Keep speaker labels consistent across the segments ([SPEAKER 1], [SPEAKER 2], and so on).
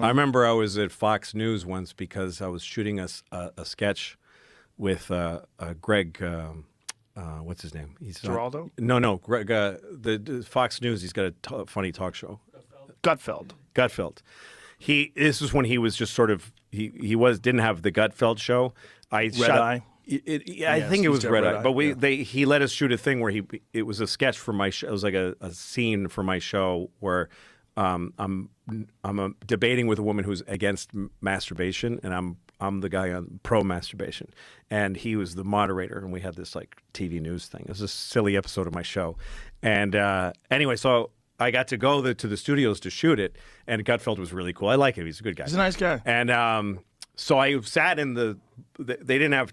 [SPEAKER 1] I remember I was at Fox News once because I was shooting a sketch with Greg. What's his name? He's
[SPEAKER 2] Giraldo?
[SPEAKER 1] No, Greg. The Fox News. He's got a funny talk show. Gutfeld. This was when he was just sort of he didn't have the Gutfeld show. I think it was Red Eye. But he let us shoot a thing where it was a sketch for my show. It was like a scene for my show where I'm debating with a woman who's against masturbation, and I'm the guy on pro masturbation, and he was the moderator, and we had this like TV news thing. It was a silly episode of my show, and anyway, so I got to go to the studios to shoot it, and Gutfeld was really cool. I like him; he's a good guy.
[SPEAKER 2] He's a nice guy.
[SPEAKER 1] And so I sat in they didn't have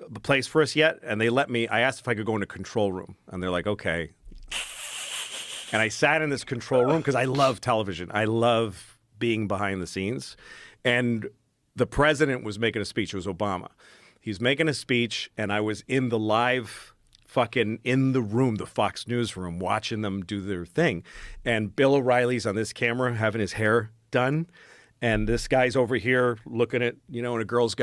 [SPEAKER 1] the place for us yet, and they let me. I asked if I could go in a control room, and they're like, "Okay." And I sat in this control room because I love television. I love being behind the scenes. And the president was making a speech. It was Obama. He's making a speech, and I was in the live fucking in the room, the Fox News room, watching them do their thing. And Bill O'Reilly's on this camera having his hair done. And this guy's over here looking at, and a girl's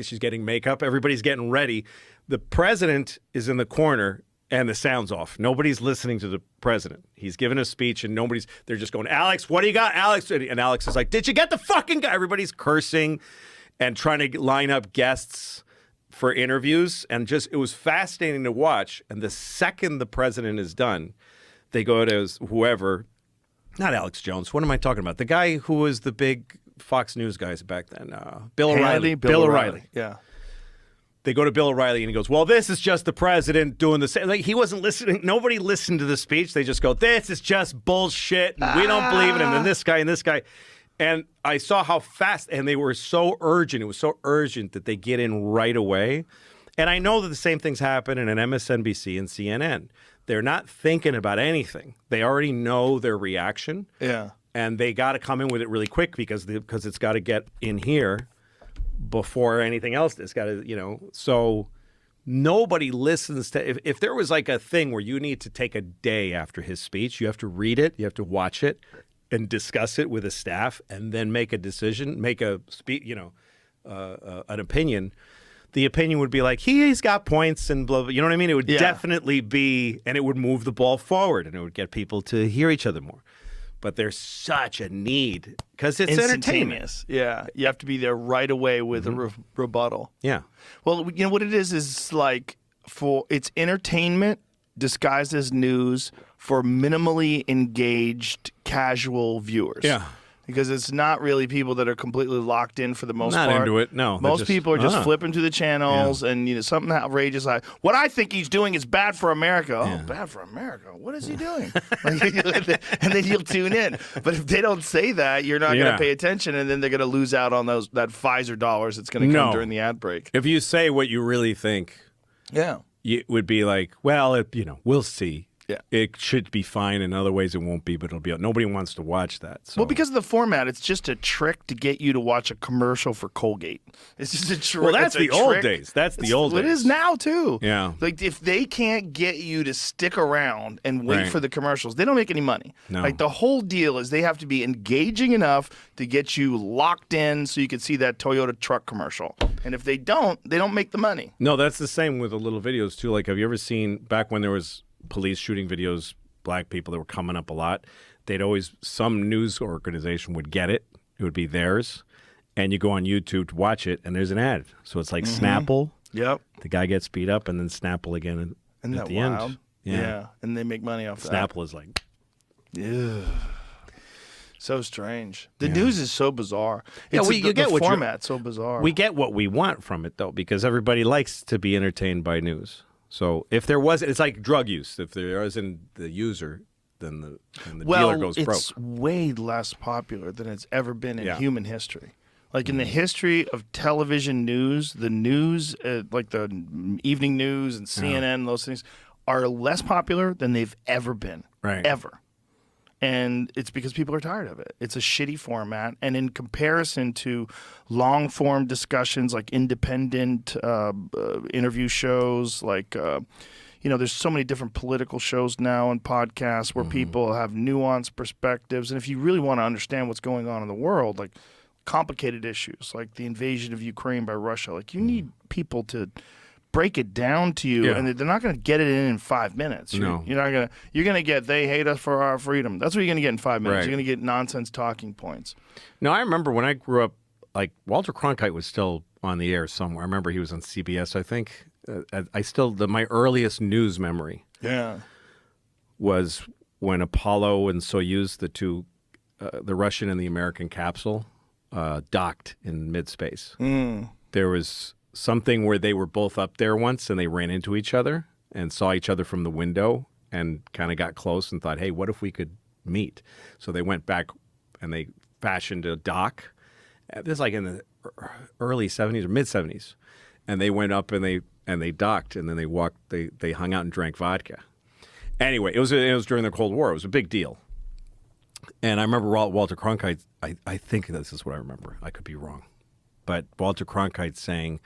[SPEAKER 1] she's getting makeup. Everybody's getting ready. The president is in the corner. And the sound's off. Nobody's listening to the president. He's giving a speech, and they're just going, Alex, what do you got, Alex? And Alex is like, did you get the fucking guy? Everybody's cursing and trying to line up guests for interviews. And it was fascinating to watch. And the second the president is done, they go to whoever, not Alex Jones. What am I talking about? The guy who was the big Fox News guys back then. Bill O'Reilly.
[SPEAKER 2] Bill O'Reilly. Yeah.
[SPEAKER 1] They go to Bill O'Reilly and he goes, well, this is just the president doing the same. Like, he wasn't listening. Nobody listened to the speech. They just go, this is just bullshit. And we don't believe it. And then this guy and this guy. And I saw how fast, and they were so urgent. It was so urgent that they get in right away. And I know that the same things happen in an MSNBC and CNN. They're not thinking about anything. They already know their reaction.
[SPEAKER 2] Yeah.
[SPEAKER 1] And they got to come in with it really quick because it's got to get in here before anything else. It's got to, so nobody listens to, if there was like a thing where you need to take a day after his speech, you have to read it, you have to watch it and discuss it with a staff and then make a decision, make a speech, an opinion. The opinion would be like, he's got points and blah, blah, you know what I mean? It would definitely be, and it would move the ball forward and it would get people to hear each other more. But there's such a need because it's entertainment.
[SPEAKER 2] Yeah, you have to be there right away with a rebuttal.
[SPEAKER 1] Yeah.
[SPEAKER 2] Well, you know what it is like it's entertainment disguised as news for minimally engaged casual viewers.
[SPEAKER 1] Yeah.
[SPEAKER 2] Because it's not really people that are completely locked in for the most part.
[SPEAKER 1] Not into it, no.
[SPEAKER 2] Most people are just flipping through the channels and something outrageous like, what I think he's doing is bad for America. Oh, bad for America. What is he doing? And then you'll tune in. But if they don't say that, you're not going to pay attention, and then they're going to lose out on that Pfizer dollars that's going to come during the ad break.
[SPEAKER 1] If you say what you really think, it would be like, well, we'll see. Yeah. It should be fine. In other ways, it won't be, but it'll be. Nobody wants to watch that. So.
[SPEAKER 2] Well, because of the format, it's just a trick to get you to watch a commercial for Colgate. It's just a trick.
[SPEAKER 1] Well, that's the old days. That's the old days.
[SPEAKER 2] It is now, too.
[SPEAKER 1] Yeah.
[SPEAKER 2] Like, if they can't get you to stick around and wait for the commercials, they don't make any money.
[SPEAKER 1] No.
[SPEAKER 2] Like, the whole deal is they have to be engaging enough to get you locked in so you can see that Toyota truck commercial. And if they don't make the money.
[SPEAKER 1] No, that's the same with the little videos, too. Like, have you ever seen, back when there was police shooting videos, black people that were coming up a lot, some news organization would get it. It would be theirs. And you go on YouTube to watch it, and there's an ad. So it's like Snapple.
[SPEAKER 2] Yep.
[SPEAKER 1] The guy gets beat up, and then Snapple again at the end.
[SPEAKER 2] Yeah. And they make money off that.
[SPEAKER 1] Snapple is like...
[SPEAKER 2] Yeah. So strange. The news is so bizarre.
[SPEAKER 1] The
[SPEAKER 2] format's so bizarre.
[SPEAKER 1] We get what we want from it, though, because everybody likes to be entertained by news. So if there was, it's like drug use. If there isn't the user, then the dealer goes broke.
[SPEAKER 2] It's way less popular than it's ever been in human history. Like in the history of television news, the news, like the evening news and CNN, those things, are less popular than they've ever been.
[SPEAKER 1] Right.
[SPEAKER 2] Ever. And it's because people are tired of it. It's a shitty format. And in comparison to long-form discussions like independent interview shows, like, there's so many different political shows now and podcasts where people have nuanced perspectives. And if you really want to understand what's going on in the world, like complicated issues like the invasion of Ukraine by Russia, like you need people to break it down to you, and they're not going to get it in 5 minutes. You're not going to. You're going to get they hate us for our freedom. That's what you're going to get in 5 minutes.
[SPEAKER 1] Right.
[SPEAKER 2] You're going to get nonsense talking points.
[SPEAKER 1] No, I remember when I grew up, like Walter Cronkite was still on the air somewhere. I remember he was on CBS, I think. My earliest news memory was when Apollo and Soyuz, the two, the Russian and the American capsule, docked in mid-space. There was something where they were both up there once and they ran into each other and saw each other from the window and kind of got close and thought, hey, what if we could meet? So they went back and they fashioned a dock. This is like in the early 70s or mid 70s. And they went up and they docked, and then they walked, they hung out and drank vodka. Anyway, it was during the Cold War. It was a big deal. And I remember Walter Cronkite, I think this is what I remember. I could be wrong. But Walter Cronkite saying,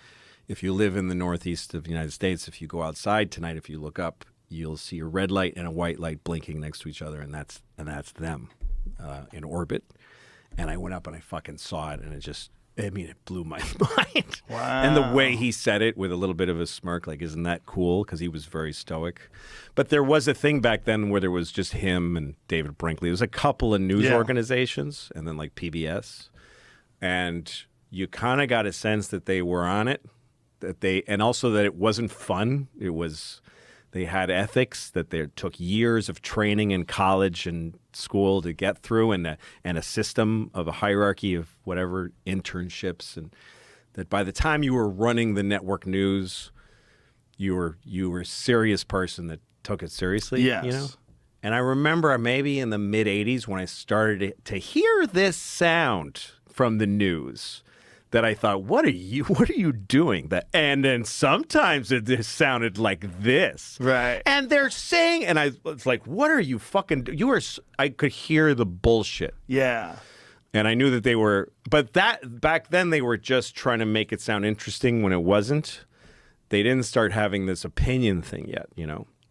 [SPEAKER 1] if you live in the northeast of the United States, if you go outside tonight, if you look up, you'll see a red light and a white light blinking next to each other, and that's them in orbit. And I went up and I fucking saw it, and it blew my mind.
[SPEAKER 2] Wow.
[SPEAKER 1] And the way he said it with a little bit of a smirk, like, isn't that cool? Because he was very stoic. But there was a thing back then where there was just him and David Brinkley. There was a couple of news organizations, and then like PBS. And you kind of got a sense that they were on it, and also that it wasn't fun. They had ethics, that they took years of training in college and school to get through, and a system of a hierarchy of whatever internships, and that by the time you were running the network news, you were a serious person that took it seriously.
[SPEAKER 2] Yes.
[SPEAKER 1] And I remember maybe in the mid '80s when I started to hear this sound from the news, that I thought, what are you doing? And then sometimes it sounded like this.
[SPEAKER 2] Right.
[SPEAKER 1] And they're saying, and I was like, what are you fucking I could hear the bullshit.
[SPEAKER 2] Yeah.
[SPEAKER 1] And I knew that they were, but that back then they were just trying to make it sound interesting when it wasn't. They didn't start having this opinion thing yet,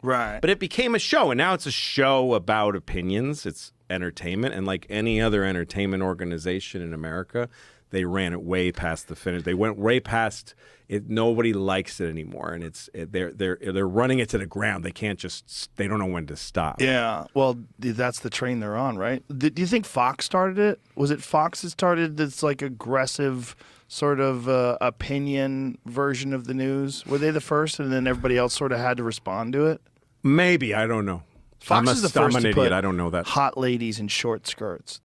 [SPEAKER 2] Right.
[SPEAKER 1] But it became a show, and now it's a show about opinions. It's entertainment, and like any other entertainment organization in America, they ran it way past the finish. They went way past it. Nobody likes it anymore, and they're running it to the ground. They can't they don't know when to stop.
[SPEAKER 2] Yeah. Well, that's the train they're on, right? Do you think Fox started it? Was it Fox that started this like aggressive sort of opinion version of the news? Were they the first, and then everybody else sort of had to respond to it?
[SPEAKER 1] Maybe, I don't know.
[SPEAKER 2] Fox is the first
[SPEAKER 1] I'm an
[SPEAKER 2] to
[SPEAKER 1] idiot.
[SPEAKER 2] put
[SPEAKER 1] I don't know that.
[SPEAKER 2] hot ladies in short skirts.